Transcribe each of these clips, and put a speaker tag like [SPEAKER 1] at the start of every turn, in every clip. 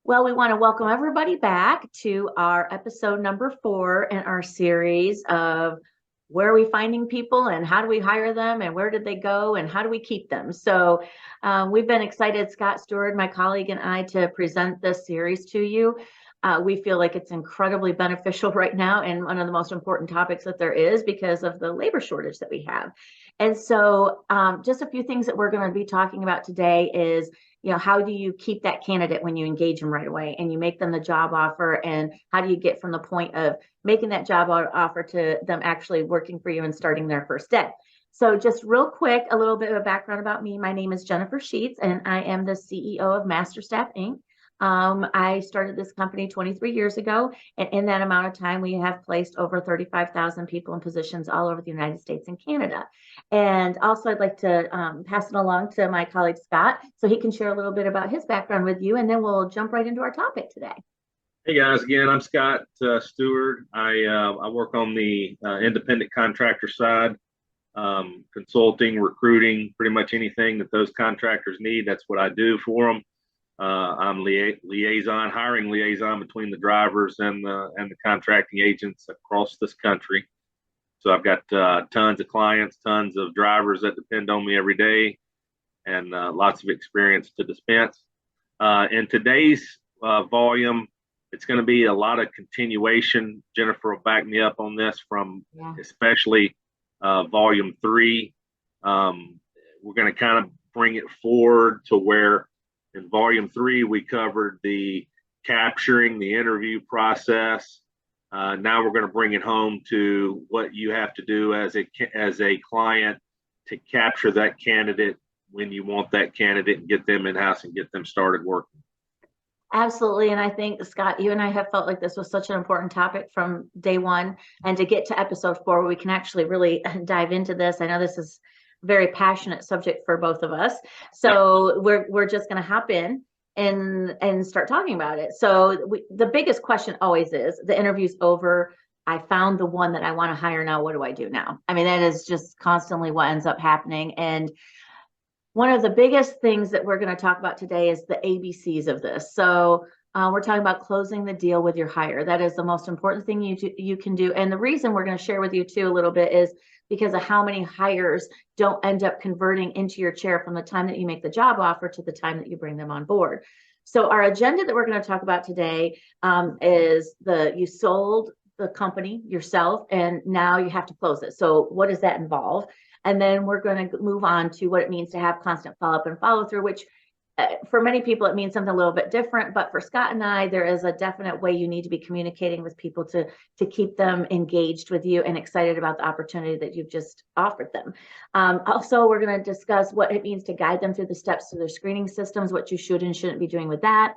[SPEAKER 1] Well, we want to welcome everybody back to our episode number 4 in our series of where are we finding people and how do we hire them and where did they go and how do we keep them? We've been excited, Scott Stewart, my colleague, and I, to present this series to you. We feel like it's incredibly beneficial right now and one of the most important topics that there is because of the labor shortage that we have. Just a few things that we're going to be talking about today is, how do you keep that candidate when you engage them right away and you make them the job offer? And how do you get from the point of making that job offer to them actually working for you and starting their first day? So just real quick, a little bit of a background about me. My name is Jennifer Sheets, and I am the CEO of MasterStaff Inc. I started this company 23 years ago, and in that amount of time, we have placed over 35,000 people in positions all over the United States and Canada. And also, I'd like to pass it along to my colleague Scott so he can share a little bit about his background with you, and then we'll jump right into our topic today.
[SPEAKER 2] Hey guys, again, I'm Scott Stewart. I work on the independent contractor side, consulting, recruiting, pretty much anything that those contractors need. That's what I do for them. I'm hiring liaison between the drivers and the contracting agents across this country. So I've got tons of clients, tons of drivers that depend on me every day, and lots of experience to dispense. In today's volume, it's going to be a lot of continuation. Jennifer will back me up on this from especially volume 3. We're going to kind of bring it forward to where in volume 3, we covered the capturing the interview process. Now we're going to bring it home to what you have to do as a client to capture that candidate when you want that candidate and get them in-house and get them started working.
[SPEAKER 1] Absolutely. And I think, Scott, you and I have felt like this was such an important topic from day one. And to get to episode 4, where we can actually really dive into this. I know this is a very passionate subject for both of us. So we're just going to hop in and start talking about it. So the biggest question always is, the interview's over. I found the one that I want to hire now. What do I do now? I mean, that is just constantly what ends up happening. And one of the biggest things that we're going to talk about today is the ABCs of this. So we're talking about closing the deal with your hire. That is the most important thing you can do. And the reason we're going to share with you too a little bit is because of how many hires don't end up converting into your chair from the time that you make the job offer to the time that you bring them on board. So our agenda that we're going to talk about today is you sold the company yourself and now you have to close it. So what does that involve? And then we're going to move on to what it means to have constant follow-up and follow-through, which for many people, it means something a little bit different. But for Scott and I, there is a definite way you need to be communicating with people to keep them engaged with you and excited about the opportunity that you've just offered them. Also, we're going to discuss what it means to guide them through the steps to their screening systems, what you should and shouldn't be doing with that.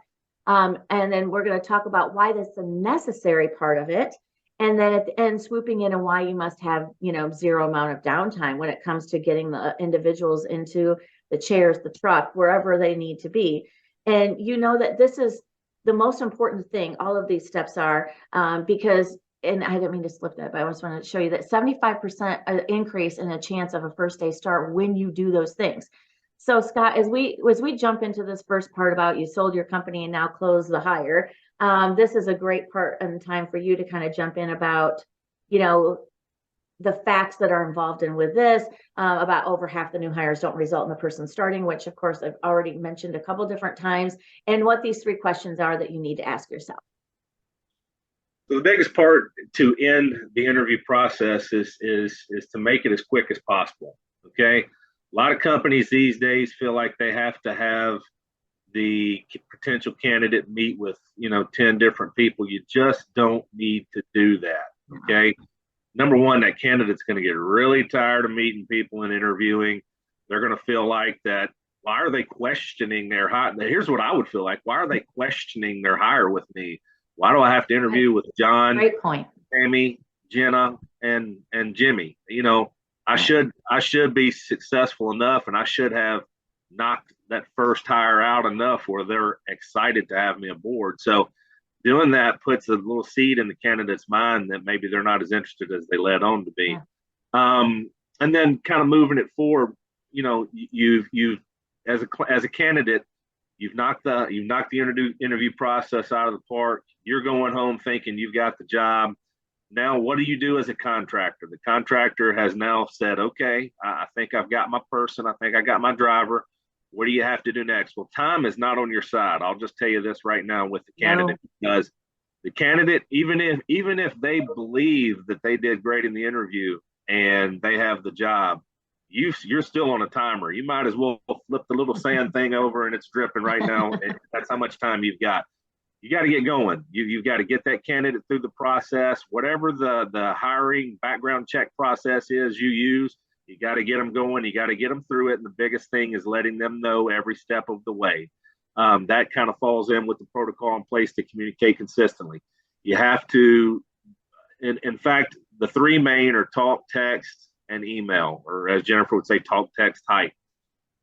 [SPEAKER 1] And then we're going to talk about why that's a necessary part of it. And then at the end, swooping in on why you must have, zero amount of downtime when it comes to getting the individuals into the chairs, the truck, wherever they need to be. And that this is the most important thing. All of these steps are because, and I didn't mean to slip that, but I just wanted to show you that 75% increase in a chance of a first day start when you do those things. So Scott, as we jump into this first part about you sold your company and now close the hire, this is a great part and time for you to kind of jump in about, the facts that are involved in with this. About over half the new hires don't result in the person starting, which of course I've already mentioned a couple different times, and what these 3 questions are that you need to ask yourself.
[SPEAKER 2] So the biggest part to end the interview process is to make it as quick as possible. Okay. A lot of companies these days feel like they have to have the potential candidate meet with 10 different people. You just don't need to do that. Okay. Number one, that candidate's going to get really tired of meeting people and interviewing. They're going to feel like that. Why are they questioning their hire? Here's what I would feel like. Why are they questioning their hire with me? Why do I have to interview with John,
[SPEAKER 1] Great point,
[SPEAKER 2] Tammy, Jenna, and Jimmy? I should be successful enough, and I should have knocked that first hire out enough where they're excited to have me aboard. So doing that puts a little seed in the candidate's mind that maybe they're not as interested as they led on to be. And then kind of moving it forward, you've as a candidate, you've knocked the interview process out of the park. You're going home thinking you've got the job. Now, what do you do as a contractor? The contractor has now said, okay, I think I've got my person. I think I got my driver. What do you have to do next? Well, time is not on your side. I'll just tell you this right now with the candidate, because the candidate, even if they believe that they did great in the interview and they have the job, you're still on a timer. You might as well flip the little sand thing over and it's dripping right now. That's how much time you've got. You got to get going. You've got to get that candidate through the process, whatever the hiring background check process is you use. You got to get them going. You got to get them through it. And the biggest thing is letting them know every step of the way. That kind of falls in with the protocol in place to communicate consistently. You have to, in fact, the three main are talk, text, and email, or as Jennifer would say, talk, text, type.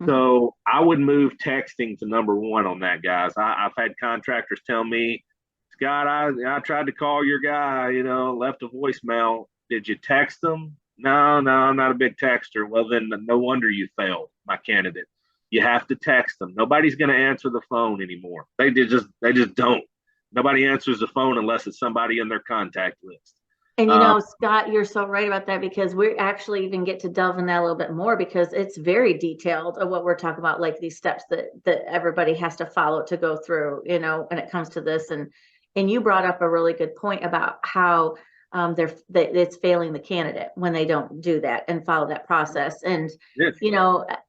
[SPEAKER 2] So I would move texting to number one on that, guys. I've had contractors tell me, Scott, I tried to call your guy, left a voicemail. Did you text them? No, I'm not a big texter. Well, then no wonder you failed, my candidate. You have to text them. Nobody's going to answer the phone anymore. They just don't. Nobody answers the phone unless it's somebody in their contact list.
[SPEAKER 1] And Scott, you're so right about that, because we actually even get to delve in that a little bit more, because it's very detailed of what we're talking about, like these steps that everybody has to follow to go through, when it comes to this. And you brought up a really good point about how it's failing the candidate when they don't do that and follow that process. And
[SPEAKER 2] Yes.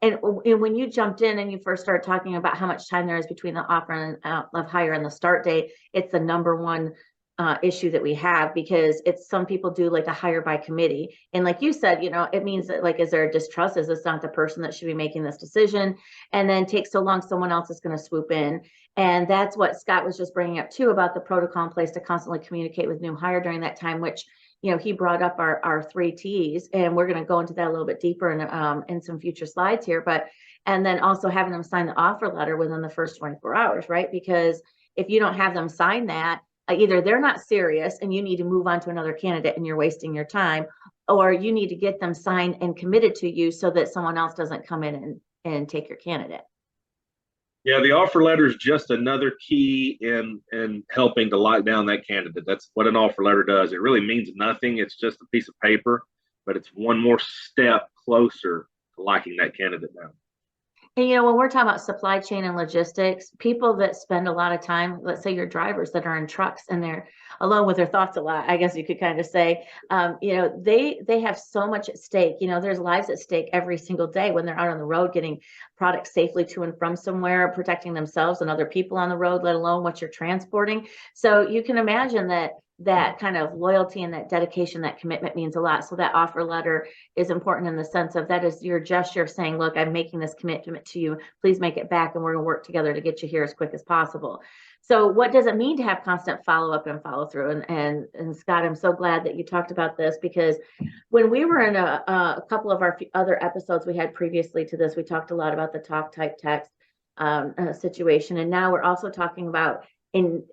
[SPEAKER 1] And when you jumped in and you first started talking about how much time there is between the offer of hire and the start date, it's the number one issue that we have, because it's, some people do like a hire by committee. And like you said, it means that, like, is there a distrust? Is this not the person that should be making this decision? And then takes so long, someone else is going to swoop in. And that's what Scott was just bringing up too, about the protocol in place to constantly communicate with new hire during that time, which, he brought up our 3 T's, and we're going to go into that a little bit deeper in some future slides here. And then also having them sign the offer letter within the first 24 hours, right? Because if you don't have them sign that, either they're not serious and you need to move on to another candidate and you're wasting your time, or you need to get them signed and committed to you so that someone else doesn't come in and take your candidate.
[SPEAKER 2] Yeah, the offer letter is just another key in helping to lock down that candidate. That's what an offer letter does. It really means nothing. It's just a piece of paper, but it's one more step closer to locking that candidate down.
[SPEAKER 1] And, when we're talking about supply chain and logistics, people that spend a lot of time, let's say your drivers that are in trucks and they're alone with their thoughts a lot, I guess you could kind of say, they have so much at stake. There's lives at stake every single day when they're out on the road, getting products safely to and from somewhere, protecting themselves and other people on the road, let alone what you're transporting. So you can imagine that kind of loyalty and that dedication, that commitment means a lot. So that offer letter is important in the sense of that is your gesture of saying, look, I'm making this commitment to you. Please make it back, and we're going to work together to get you here as quick as possible. So what does it mean to have constant follow-up and follow-through? And Scott, I'm so glad that you talked about this, because when we were in a couple of our other episodes we had previously to this, we talked a lot about the talk, type, text situation. And now we're also talking about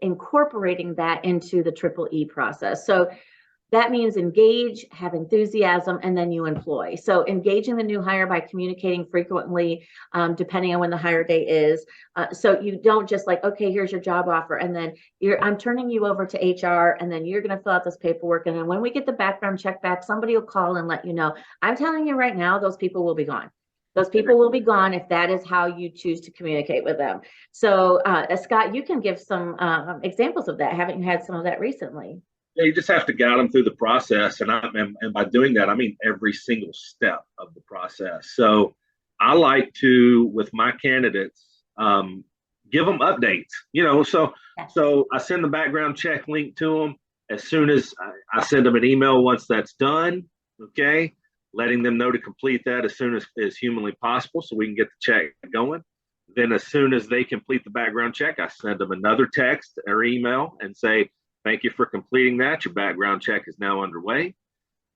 [SPEAKER 1] incorporating that into the Triple E process. So that means engage, have enthusiasm, and then you employ. So engaging the new hire by communicating frequently, depending on when the hire day is. So you don't just like, okay, here's your job offer, and then I'm turning you over to HR, and then you're going to fill out this paperwork. And then when we get the background check back, somebody will call and let you know. I'm telling you right now, those people will be gone. Those people will be gone if that is how you choose to communicate with them. So Scott, you can give some examples of that. Haven't you had some of that recently?
[SPEAKER 2] Yeah, you just have to guide them through the process. And by doing that, I mean every single step of the process. So I like to, with my candidates, give them updates, so I send the background check link to them as soon as I send them an email once that's done. Okay. Letting them know to complete that as soon as humanly possible so we can get the check going. Then as soon as they complete the background check, I send them another text or email and say, thank you for completing that. Your background check is now underway.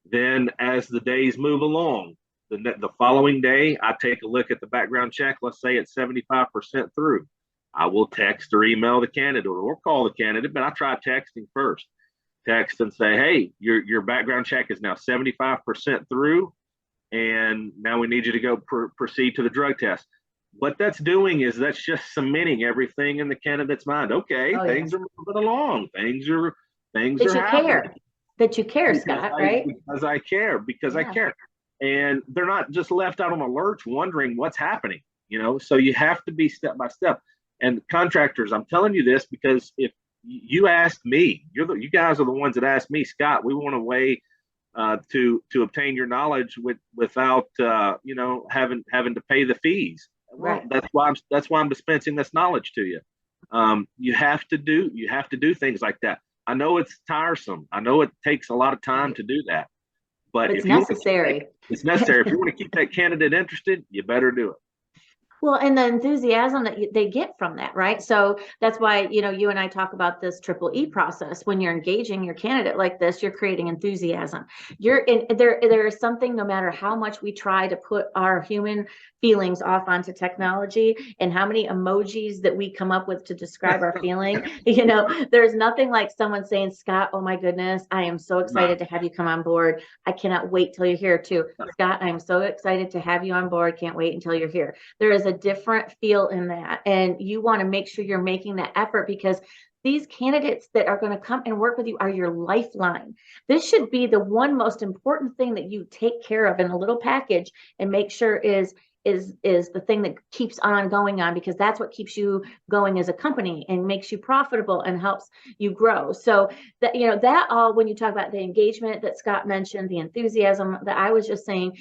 [SPEAKER 2] Then as the days move along, the following day, I take a look at the background check. Let's say it's 75% through. I will text or email the candidate or call the candidate, but I try texting first. Text and say, hey, your background check is now 75% through, and now we need you to go proceed to the drug test. what that's doing is that's just cementing everything in the candidate's mind. Okay,
[SPEAKER 1] Oh, yeah.
[SPEAKER 2] things are moving along. Things
[SPEAKER 1] That
[SPEAKER 2] are
[SPEAKER 1] you
[SPEAKER 2] happening
[SPEAKER 1] care, that you care, Scott, right?
[SPEAKER 2] because I care, because I
[SPEAKER 1] Yeah.
[SPEAKER 2] care. And they're not just left out on a lurch wondering what's happening, so you have to be step by step. And contractors, I'm telling you this because if you asked me, you guys are the ones that asked me, Scott, we want a way to obtain your knowledge without having to pay the fees. Well,
[SPEAKER 1] Right.
[SPEAKER 2] that's why I'm dispensing this knowledge to you. You have to do things like that. I know it's tiresome. I know it takes a lot of time to do that. But
[SPEAKER 1] It's
[SPEAKER 2] if you want to
[SPEAKER 1] necessary.
[SPEAKER 2] it's necessary. If you want to keep that candidate interested, you better do it.
[SPEAKER 1] Well, and the enthusiasm that they get from that, right? So that's why, you and I talk about this triple E process. When you're engaging your candidate like this, you're creating enthusiasm. You're in there. There is something, no matter how much we try to put our human feelings off onto technology and how many emojis that we come up with to describe our feeling, there's nothing like someone saying, Scott, oh my goodness, I am so excited to have you come on board. I cannot wait till you're here too. Scott, I am so excited to have you on board. Can't wait until you're here. There is a different feel in that. And you want to make sure you're making that effort, because these candidates that are going to come and work with you are your lifeline. This should be the one most important thing that you take care of in a little package and make sure is the thing that keeps on going on, because that's what keeps you going as a company and makes you profitable and helps you grow. So that all, when you talk about the engagement that Scott mentioned, the enthusiasm that I was just saying,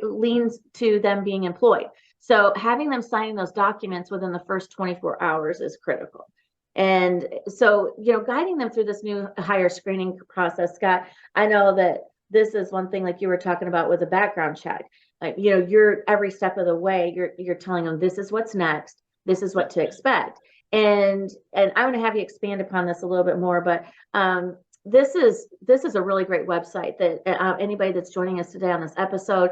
[SPEAKER 1] leans to them being employed. So having them signing those documents within the first 24 hours is critical. And so, guiding them through this new hire screening process, Scott, I know that this is one thing, like you were talking about with a background check. Like, you're every step of the way, you're telling them this is what's next, this is what to expect. And I want to have you expand upon this a little bit more, but this is a really great website that anybody that's joining us today on this episode,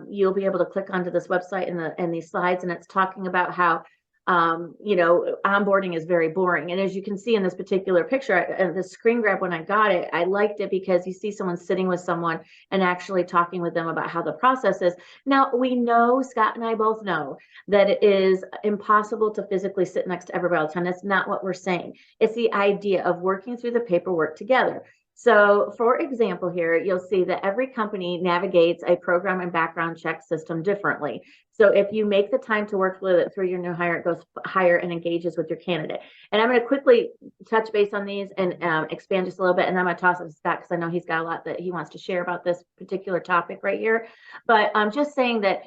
[SPEAKER 1] you'll be able to click onto this website in these slides, and it's talking about how onboarding is very boring. And as you can see in this particular picture, the screen grab, when I got it, I liked it because you see someone sitting with someone and actually talking with them about how the process is. Now, we know, Scott and I both know, that it is impossible to physically sit next to everybody all the time. That's not what we're saying. It's the idea of working through the paperwork together. So, for example, here, you'll see that every company navigates a program and background check system differently. So if you make the time to work with it through your new hire, it goes higher and engages with your candidate. And I'm going to quickly touch base on these and expand just a little bit. And then I'm going to toss it to Scott, because I know he's got a lot that he wants to share about this particular topic right here. But I'm just saying that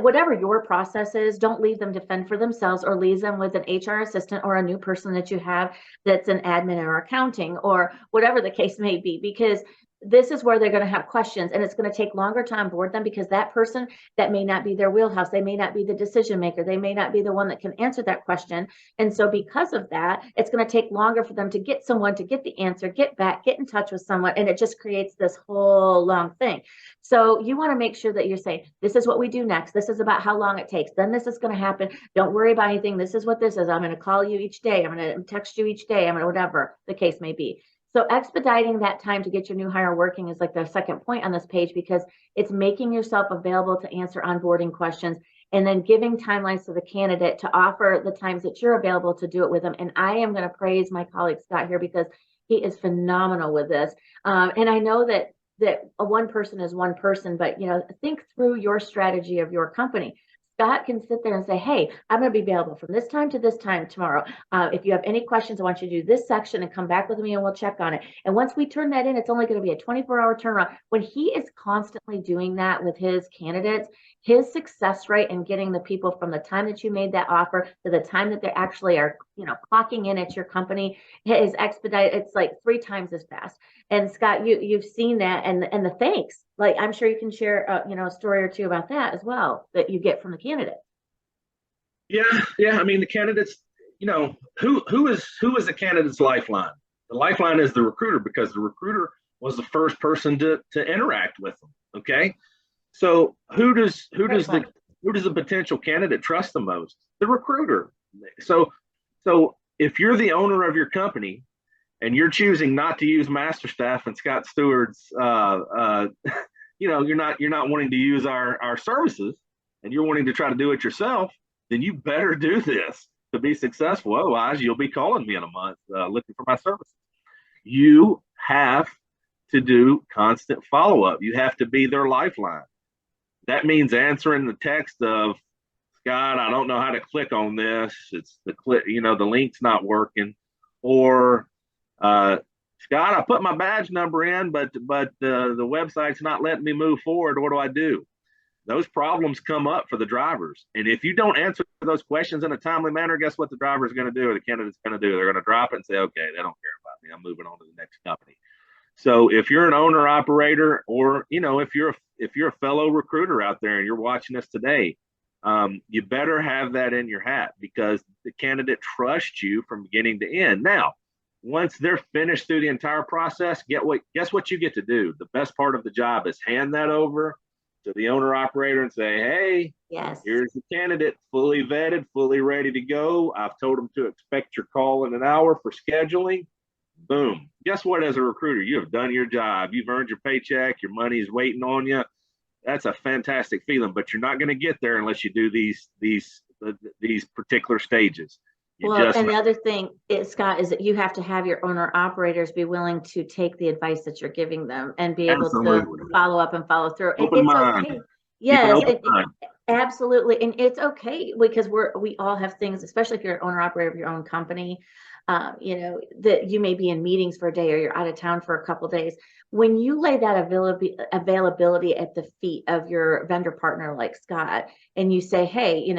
[SPEAKER 1] whatever your process is, don't leave them to fend for themselves, or leave them with an HR assistant or a new person that you have that's an admin or accounting or whatever the case may be, because this is where they're going to have questions, and it's going to take longer to onboard them, because that person, that may not be their wheelhouse. They may not be the decision maker. They may not be the one that can answer that question. And so because of that, it's going to take longer for them to get someone to get the answer, get in touch with someone. And it just creates this whole long thing. So you want to make sure that you're saying, this is what we do next. This is about how long it takes. Then this is going to happen. Don't worry about anything. This is what this is. I'm going to call you each day. I'm going to text you each day. I'm going to, whatever the case may be. So expediting that time to get your new hire working is like the second point on this page, because it's making yourself available to answer onboarding questions, and then giving timelines to the candidate to offer the times that you're available to do it with them. And I am going to praise my colleague Scott here, because he is phenomenal with this. And I know that one person is one person, but think through your strategy of your company. Scott can sit there and say, hey, I'm going to be available from this time to this time tomorrow. If you have any questions, I want you to do this section and come back with me and we'll check on it. And once we turn that in, it's only going to be a 24-hour turnaround. When he is constantly doing that with his candidates, his success rate in getting the people from the time that you made that offer to the time that they actually are, clocking in at your company is expedited. It's like 3 times as fast. And Scott, you've seen that, and the thanks. Like, I'm sure you can share, a story or two about that as well that you get from the candidate.
[SPEAKER 2] Yeah. I mean, the candidates, who is the candidate's lifeline? The lifeline is the recruiter, because the recruiter was the first person to interact with them. Okay. So who does the potential candidate trust the most? The recruiter. So if you're the owner of your company and you're choosing not to use MasterStaff and Scott Stewart's, you're not wanting to use our services, and you're wanting to try to do it yourself, then you better do this to be successful. Otherwise, you'll be calling me in a month looking for my services. You have to do constant follow up. You have to be their lifeline. That means answering the text of, Scott, I don't know how to click on this. It's the click, the link's not working. Or, Scott, I put my badge number in, but the website's not letting me move forward. What do I do? Those problems come up for the drivers. And if you don't answer those questions in a timely manner, guess what the driver is going to do or the candidate's going to do? They're going to drop it and say, okay, they don't care about me. I'm moving on to the next company. So if you're an owner operator, or if you're a fellow recruiter out there and you're watching us today, you better have that in your hat, because the candidate trusts you from beginning to end. Now, once they're finished through the entire process, guess what you get to do? The best part of the job is hand that over to the owner operator and say, hey,
[SPEAKER 1] yes,
[SPEAKER 2] here's the candidate, fully vetted, fully ready to go. I've told them to expect your call in an hour for scheduling. Boom. Guess what? As a recruiter, you have done your job. You've earned your paycheck. Your money is waiting on you. That's a fantastic feeling, but you're not going to get there unless you do these particular stages.
[SPEAKER 1] The other thing, Scott, is that you have to have your owner operators be willing to take the advice that you're giving them and be able to follow up and follow through.
[SPEAKER 2] Open mind.
[SPEAKER 1] Okay. Yes, absolutely. And it's okay, because we all have things, especially if you're an owner operator of your own company, that you may be in meetings for a day or you're out of town for a couple of days. When you lay that availability at the feet of your vendor partner like Scott, and you say, hey,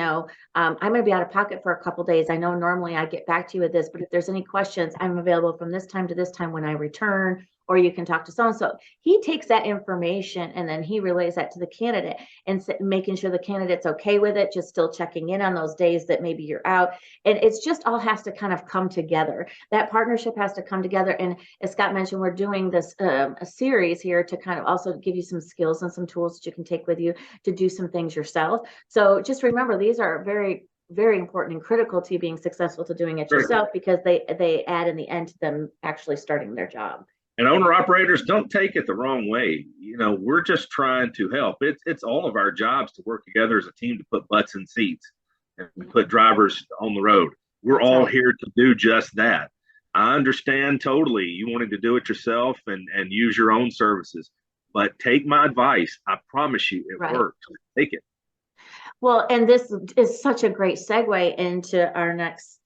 [SPEAKER 1] I'm going to be out of pocket for a couple of days. I know normally I get back to you with this, but if there's any questions, I'm available from this time to this time when I return, or you can talk to so-and-so. He takes that information and then he relays that to the candidate, and making sure the candidate's okay with it, just still checking in on those days that maybe you're out. And it's just all has to kind of come together. That partnership has to come together. And as Scott mentioned, we're doing this a series here to kind of also give you some skills and some tools that you can take with you to do some things yourself. So just remember, these are very, very important and critical to you being successful to doing it yourself, because they add in the end to them actually starting their job.
[SPEAKER 2] And owner operators, don't take it the wrong way. We're just trying to help. It's all of our jobs to work together as a team to put butts in seats and put drivers on the road. We're all here to do just that. I understand totally you wanting to do it yourself and use your own services, but take my advice. I promise you it works. Take it.
[SPEAKER 1] Well, and this is such a great segue into our next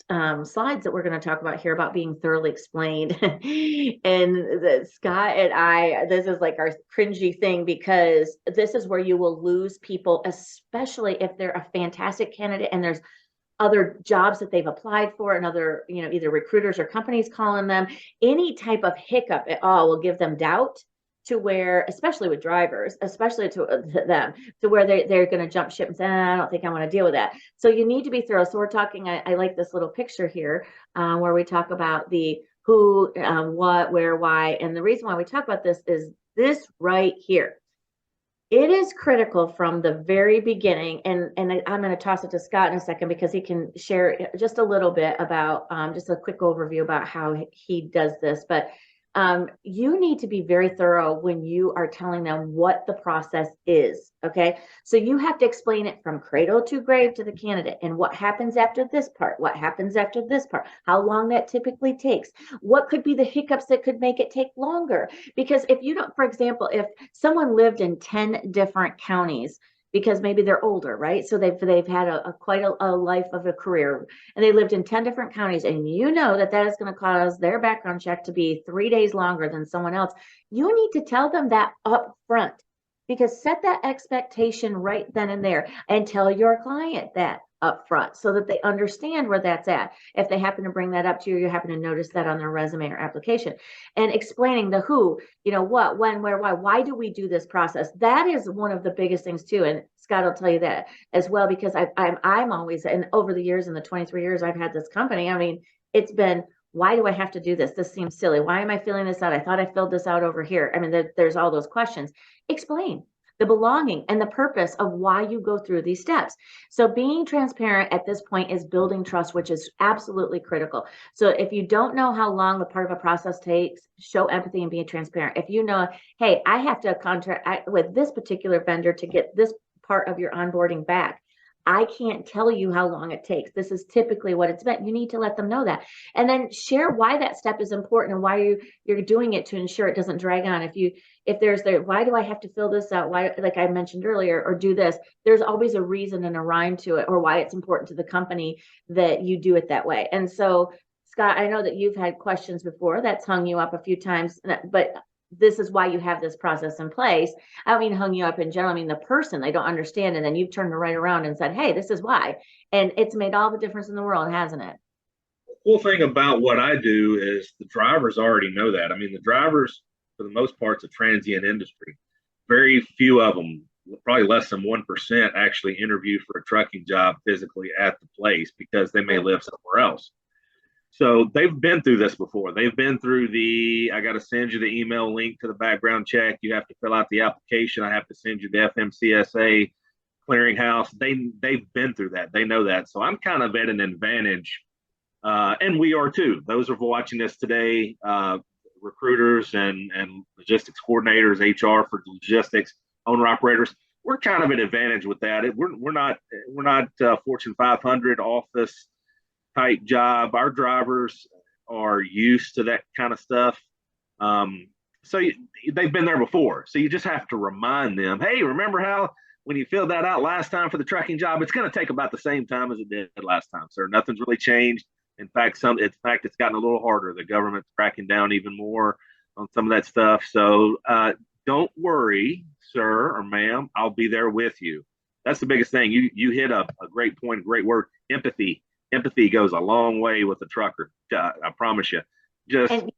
[SPEAKER 1] slides that we're going to talk about here, about being thoroughly explained. And Scott and I, this is like our cringy thing, because this is where you will lose people, especially if they're a fantastic candidate and there's other jobs that they've applied for, and other, either recruiters or companies calling them. Any type of hiccup at all will give them doubt, to where, especially with drivers, especially to them, to where they're going to jump ship and say, I don't think I want to deal with that. So you need to be thorough. So we're talking, I like this little picture here where we talk about the who, what, where, why. And the reason why we talk about this is this right here. It is critical from the very beginning. And I'm going to toss it to Scott in a second, because he can share just a little bit about just a quick overview about how he does this. But you need to be very thorough when you are telling them what the process is. Okay. So you have to explain it from cradle to grave to the candidate, and what happens after this part, what happens after this part, how long that typically takes, what could be the hiccups that could make it take longer. Because if you don't, for example, if someone lived in 10 different counties, because maybe they're older, right? So they've had quite a life of a career, and they lived in 10 different counties, and that is going to cause their background check to be 3 days longer than someone else. You need to tell them that up front, because set that expectation right then and there, and tell your client that up front, so that they understand where that's at. If they happen to bring that up to you, you happen to notice that on their resume or application, and explaining the who, what, when, where, why do we do this process? That is one of the biggest things too. And Scott will tell you that as well, because I'm always, and over the years, in the 23 years I've had this company, it's been, why do I have to do this? This seems silly. Why am I filling this out? I thought I filled this out over here. There's all those questions. Explain the belonging and the purpose of why you go through these steps. So being transparent at this point is building trust, which is absolutely critical. So if you don't know how long the part of a process takes, show empathy and be transparent. If you know, hey, I have to contract with this particular vendor to get this part of your onboarding back, I can't tell you how long it takes. This is typically what it's meant. You need to let them know that. And then share why that step is important and why you're doing it to ensure it doesn't drag on. If there's why do I have to fill this out? Why, like I mentioned earlier, or do this, there's always a reason and a rhyme to it, or why it's important to the company that you do it that way. And so, Scott, I know that you've had questions before that's hung you up a few times, but this is why you have this process in place. I don't mean hung you up in general. I mean the person, they don't understand, and then you've turned it right around and said, "Hey, this is why," and it's made all the difference in the world, hasn't it?
[SPEAKER 2] Cool thing about what I do is the drivers already know that. I mean, the drivers, for the most part, it's a transient industry. Very few of them, probably less than 1%, actually interview for a trucking job physically at the place because they may live somewhere else. So they've been through this before. They've been through I got to send you the email link to the background check. You have to fill out the application. I have to send you the FMCSA clearinghouse. They've been through that. They know that. So I'm kind of at an advantage, and we are too. Those are watching this today, recruiters and logistics coordinators, HR for logistics, owner operators. We're kind of at an advantage with that. We're not Fortune 500 office type job. Our drivers are used to that kind of stuff. They've been there before. So you just have to remind them, hey, remember how when you filled that out last time for the trucking job, it's going to take about the same time as it did last time, sir. Nothing's really changed. In fact, it's gotten a little harder. The government's cracking down even more on some of that stuff. So don't worry, sir or ma'am. I'll be there with you. That's the biggest thing. You hit a great point, a great word, empathy. Empathy goes a long way with a trucker. I promise you. Just
[SPEAKER 1] And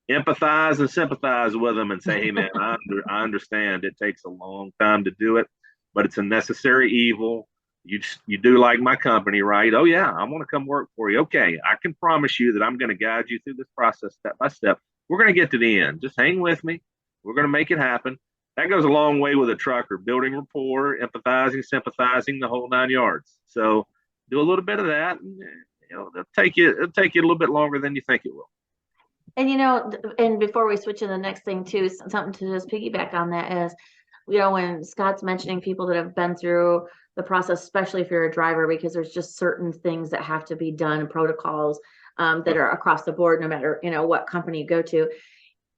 [SPEAKER 2] empathize and sympathize with them and say, hey, man, I understand it takes a long time to do it, but it's a necessary evil. You do like my company, right? Oh, yeah, I want to come work for you. Okay, I can promise you that I'm going to guide you through this process step by step. We're going to get to the end. Just hang with me. We're going to make it happen. That goes a long way with a trucker, building rapport, empathizing, sympathizing, the whole 9 yards. So do a little bit of that, and it'll take you a little bit longer than you think it will.
[SPEAKER 1] and before we switch to the next thing too, something to just piggyback on that is, when Scott's mentioning people that have been through the process, especially if you're a driver, because there's just certain things that have to be done and protocols that are across the board, no matter, what company you go to.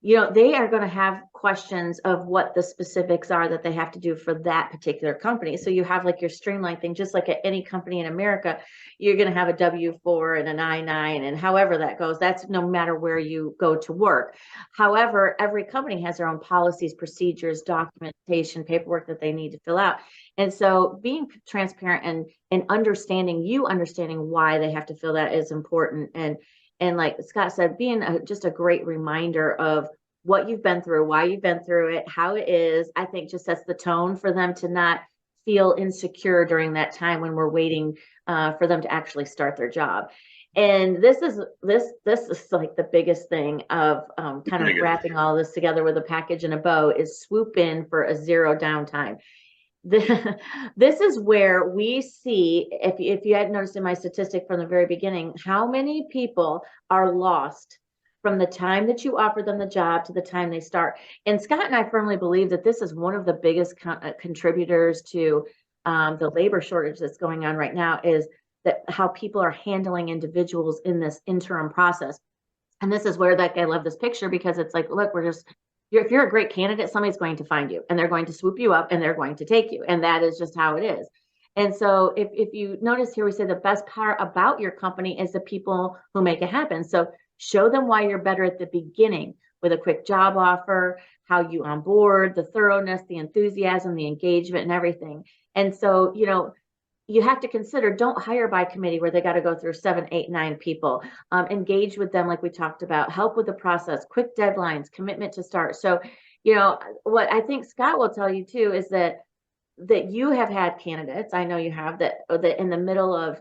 [SPEAKER 1] They are going to have questions of what the specifics are that they have to do for that particular company. So you have like your streamline thing, just like at any company in America, you're going to have a W-4 and an I-9 and however that goes. That's no matter where you go to work. However, every company has their own policies, procedures, documentation, paperwork that they need to fill out. And so being transparent and understanding why they have to fill that is important. And like Scott said, being just a great reminder of what you've been through, why you've been through it, how it is, I think just sets the tone for them to not feel insecure during that time when we're waiting for them to actually start their job. And this is like the biggest thing of kind of wrapping all this together with a package and a bow is swoop in for a zero downtime. This is where we see, if you had noticed in my statistic from the very beginning, how many people are lost from the time that you offer them the job to the time they start. And Scott and I firmly believe that this is one of the biggest contributors to the labor shortage that's going on right now, is that how people are handling individuals in this interim process. And this is where I love this picture, because it's like, look, if you're a great candidate, somebody's going to find you and they're going to swoop you up and they're going to take you. And that is just how it is. And so if you notice here, we say the best part about your company is the people who make it happen. So show them why you're better at the beginning with a quick job offer, how you onboard, the thoroughness, the enthusiasm, the engagement, and everything. And so, you have to consider, don't hire by committee where they got to go through 7, 8, 9 people. Engage with them like we talked about, help with the process, quick deadlines, commitment to start. So, what I think Scott will tell you too is that you have had candidates, I know you have, that in the middle of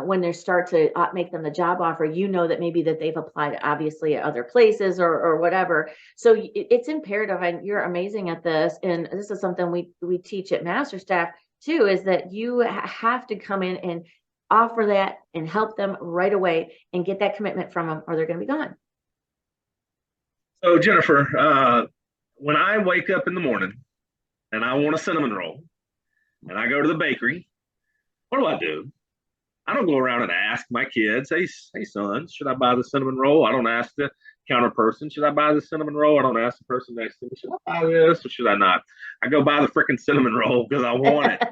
[SPEAKER 1] when they start to make them the job offer, that maybe that they've applied obviously at other places or whatever. So it's imperative, and you're amazing at this. And this is something we teach at MasterStaff too, is that you have to come in and offer that and help them right away and get that commitment from them, or they're going to be gone.
[SPEAKER 2] So Jennifer, when I wake up in the morning and I want a cinnamon roll and I go to the bakery what do I do? I don't go around and ask my kids, hey son, should I buy the cinnamon roll? I don't ask the counter person, should I buy the cinnamon roll? I don't ask the person next to me, should I buy this or should I not? I go buy the freaking cinnamon roll because I want it.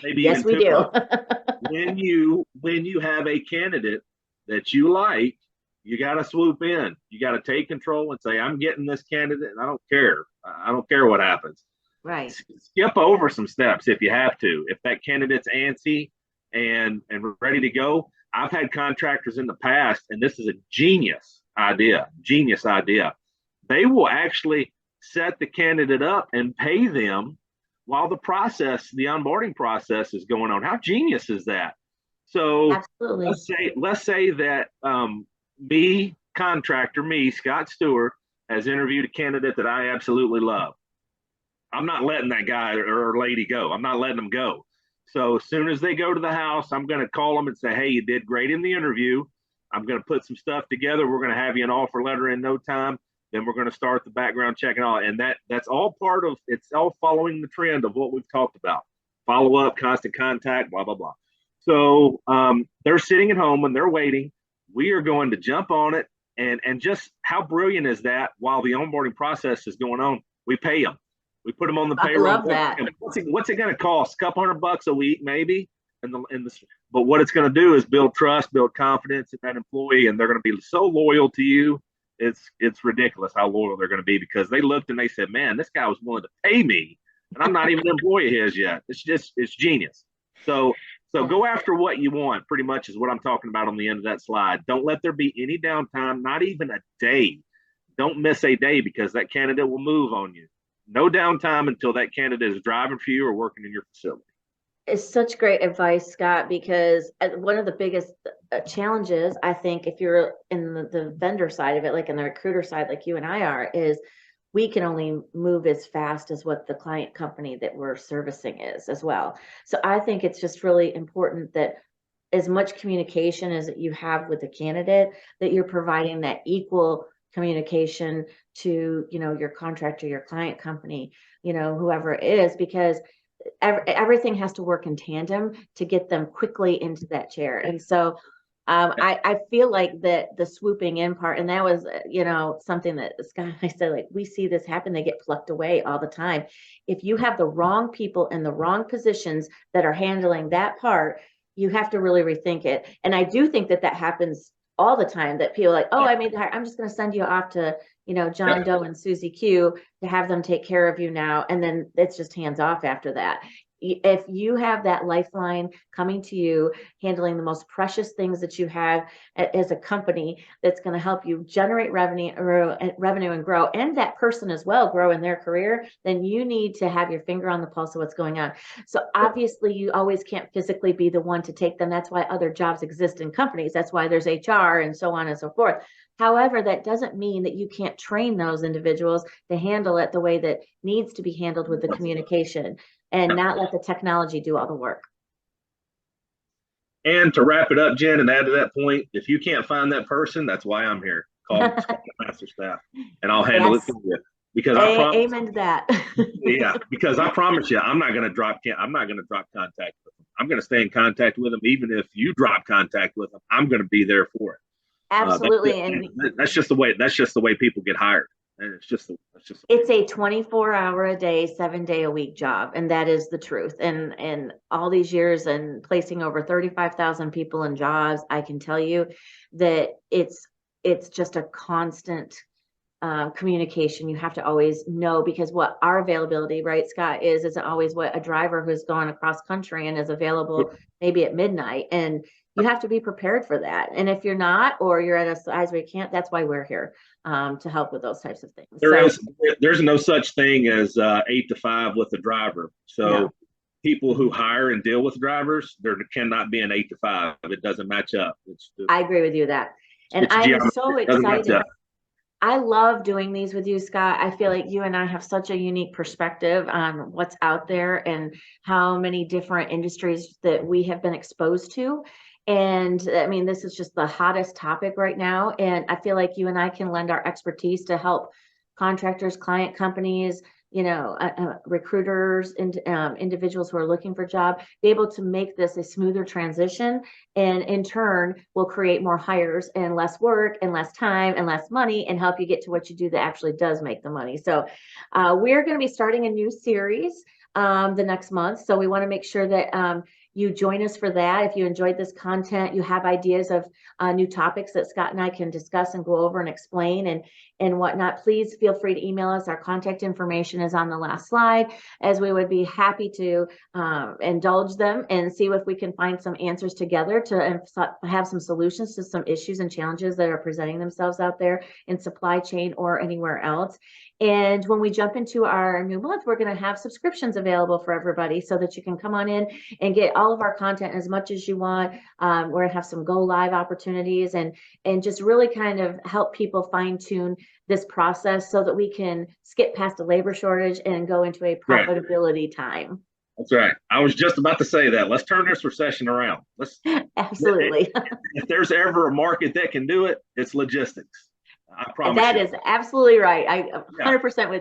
[SPEAKER 2] Maybe
[SPEAKER 1] Yes,
[SPEAKER 2] even
[SPEAKER 1] we
[SPEAKER 2] two
[SPEAKER 1] do.
[SPEAKER 2] of them. When you have a candidate that you like, you got to swoop in. You got to take control and say, I'm getting this candidate, and I don't care. I don't care what happens.
[SPEAKER 1] Right.
[SPEAKER 2] Skip over some steps if you have to. If that candidate's antsy and ready to go, I've had contractors in the past, and this is a genius idea. They will actually set the candidate up and pay them while the onboarding process is going on. How genius is that? So
[SPEAKER 1] Absolutely.
[SPEAKER 2] let's say that me, Scott Stewart, has interviewed a candidate that I absolutely love. I'm not letting that guy or lady go. I'm not letting them go. So as soon as they go to the house, I'm going to call them and say, hey, you did great in the interview. I'm going to put some stuff together. We're going to have you an offer letter in no time. Then we're going to start the background check and all. And that's all part of, it's all following the trend of what we've talked about. Follow up, constant contact, blah, blah, blah. So they're sitting at home and they're waiting. We are going to jump on it. And just how brilliant is that? While the onboarding process is going on, we pay them. We put them on the payroll.
[SPEAKER 1] I love that.
[SPEAKER 2] What's it going to cost? A couple $100 a week, maybe. But what it's going to do is build trust, build confidence in that employee, and they're going to be so loyal to you. It's ridiculous how loyal they're going to be because they looked and they said, "Man, this guy was willing to pay me, and I'm not even an employee of his yet." It's genius. So go after what you want. Pretty much is what I'm talking about on the end of that slide. Don't let there be any downtime, not even a day. Don't miss a day because that candidate will move on you. No downtime until that candidate is driving for you or working in your facility.
[SPEAKER 1] It's such great advice, Scott, because one of the biggest challenges, I think, if you're in the vendor side of it, like in the recruiter side, like you and I are, is we can only move as fast as what the client company that we're servicing is as well. So I think it's just really important that as much communication as you have with the candidate, that you're providing that equal communication to, your contractor, your client company, whoever it is, because everything has to work in tandem to get them quickly into that chair. And so I feel like that the swooping in part, and that was, something that Scott and I said, like, we see this happen. They get plucked away all the time. If you have the wrong people in the wrong positions that are handling that part, you have to really rethink it. And I do think that happens all the time, that people are like, oh, I made the hire. I'm just going to send you off to, John Doe and Susie Q to have them take care of you now. And then it's just hands off after that. If you have that lifeline coming to you, handling the most precious things that you have as a company, that's going to help you generate revenue and grow, and that person as well grow in their career, then you need to have your finger on the pulse of what's going on. So obviously you always can't physically be the one to take them. That's why other jobs exist in companies. That's why there's HR and so on and so forth. However, that doesn't mean that you can't train those individuals to handle it the way that needs to be handled with the communication, and not let the technology do all the work.
[SPEAKER 2] And to wrap it up, Jen, and add to that point, if you can't find that person, that's why I'm here. Call MasterStaff, and I'll handle it for you. Because I promise.
[SPEAKER 1] Amen to that.
[SPEAKER 2] Yeah, because I promise you, I'm not going to drop contact with them. I'm going to stay in contact with them, even if you drop contact with them. I'm going to be there for it.
[SPEAKER 1] Absolutely,
[SPEAKER 2] that's just the way. That's just the way people get hired. And it's
[SPEAKER 1] a 24-hour a day, 7-day a week job. And that is the truth. And all these years and placing over 35,000 people in jobs, I can tell you that it's just a constant communication. You have to always know, because what our availability, right, Scott, isn't always what a driver who's going across country and is available maybe at midnight. And you have to be prepared for that. And if you're not, or you're at a size where you can't, that's why we're here, to help with those types of things.
[SPEAKER 2] There's no such thing as 8 to 5 with a driver. So no. People who hire and deal with drivers, there cannot be an 8 to 5. It doesn't match up.
[SPEAKER 1] I agree with you that. And I'm so excited. I love doing these with you, Scott. I feel like you and I have such a unique perspective on what's out there and how many different industries that we have been exposed to. And I mean, this is just the hottest topic right now. And I feel like you and I can lend our expertise to help contractors, client companies, recruiters and individuals who are looking for a job, be able to make this a smoother transition, and in turn will create more hires and less work and less time and less money, and help you get to what you do that actually does make the money. So we're going to be starting a new series the next month. So we want to make sure that you join us for that. If you enjoyed this content, you have ideas of new topics that Scott and I can discuss and go over and explain and whatnot, please feel free to email us. Our contact information is on the last slide, as we would be happy to indulge them and see if we can find some answers together to have some solutions to some issues and challenges that are presenting themselves out there in supply chain or anywhere else. And when we jump into our new month, we're going to have subscriptions available for everybody so that you can come on in and get all of our content as much as you want. We're going to have some go live opportunities and just really kind of help people fine tune this process so that we can skip past a labor shortage and go into a profitability time.
[SPEAKER 2] That's right. I was just about to say that. Let's turn this recession around.
[SPEAKER 1] Absolutely.
[SPEAKER 2] If there's ever a market that can do it, it's logistics. I promise
[SPEAKER 1] That
[SPEAKER 2] you.
[SPEAKER 1] is absolutely right. I 100% with you.